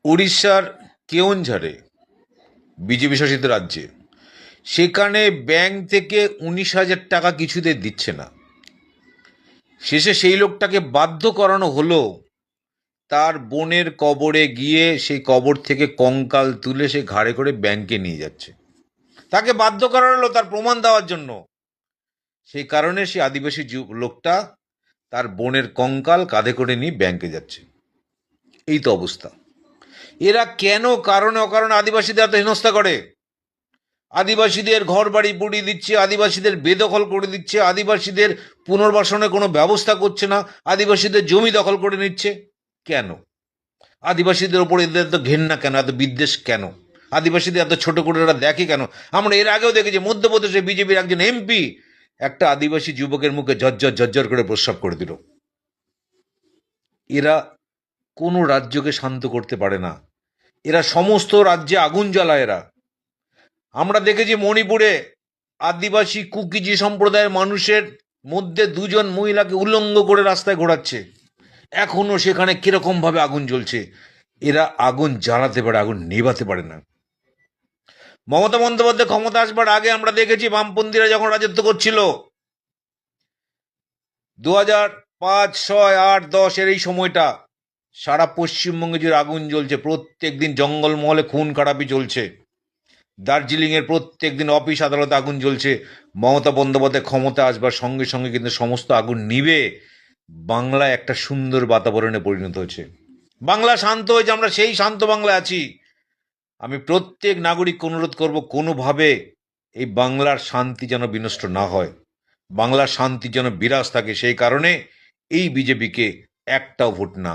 উড়িষ্যার কেওনঝাড়ে বিজেপি শাসিত রাজ্যে সেখানে ব্যাংক থেকে 19,000 টাকা কিছুতে দিচ্ছে না। শেষে সেই লোকটাকে বাধ্য করানো হলো তার বোনের কবরে গিয়ে সেই কবর থেকে কঙ্কাল তুলে সে ঘাড়ে করে ব্যাংকে নিয়ে যাচ্ছে। তাকে বাধ্য করা হলো তার প্রমাণ দেওয়ার জন্য। সেই কারণে সেই আদিবাসী লোকটা তার বোনের কঙ্কাল কাঁধে করে নিয়ে ব্যাংকে যাচ্ছে। এই তো অবস্থা। এরা কেন কারণে অকারণে আদিবাসীদের এত হেনস্থা করে? আদিবাসীদের ঘর বাড়ি পুড়িয়ে দিচ্ছে, আদিবাসীদের বেদখল করে দিচ্ছে, আদিবাসীদের পুনর্বাসনের কোনো ব্যবস্থা করছে না, আদিবাসীদের জমি দখল করে নিচ্ছে। কেন? আদিবাসীদের ওপর এদের এত ঘেন্না কেন, এত বিদ্বেষ কেন? আদিবাসীদের এত ছোট করে এরা দেখে কেন? আমরা এর আগেও দেখেছি মধ্যপ্রদেশে বিজেপির একজন এমপি একটা আদিবাসী যুবকের মুখে ঝরঝর ঝরঝর করে প্রস্রাব করে দিল। এরা কোনো রাজ্যকে শান্ত করতে পারে না। এরা সমস্ত রাজ্যে আগুন জ্বালায়। এরা আমরা দেখেছি মণিপুরে আদিবাসী কুকিজি সম্প্রদায়ের মানুষের মধ্যে দুজন মহিলাকে উলঙ্গ করে রাস্তায় ঘোরাচ্ছে। এখনো সেখানে কিরকম ভাবে আগুন জ্বলছে। এরা আগুন জ্বালাতে পারে, আগুন নেভাতে পারে না। মমতা বন্দ্যোপাধ্যায় ক্ষমতা আসবার আগে আমরা দেখেছি বামপন্থীরা যখন রাজত্ব করছিল 2005, 6, 8, 10 এই সময়টা সারা পশ্চিমবঙ্গে যে আগুন জ্বলছে, প্রত্যেক দিন জঙ্গলমহলে খুন খারাপি চলছে। দার্জিলিংয়ের প্রত্যেক দিন অফিস আদালতে আগুন জ্বলছে। মমতা বন্দ্যোপাধ্যায় ক্ষমতা আসবার সঙ্গে সঙ্গে কিন্তু সমস্ত আগুন নিভে বাংলায় একটা সুন্দর বাতাবরণে পরিণত হয়েছে। বাংলা শান্ত হয়েছে, আমরা সেই শান্ত বাংলায় আছি। আমি প্রত্যেক নাগরিককে অনুরোধ করব, কোনোভাবে এই বাংলার শান্তি যেন বিনষ্ট না হয়, বাংলার শান্তি যেন বিরাজ থাকে। সেই কারণে এই বিজেপিকে একটাও ভোট না,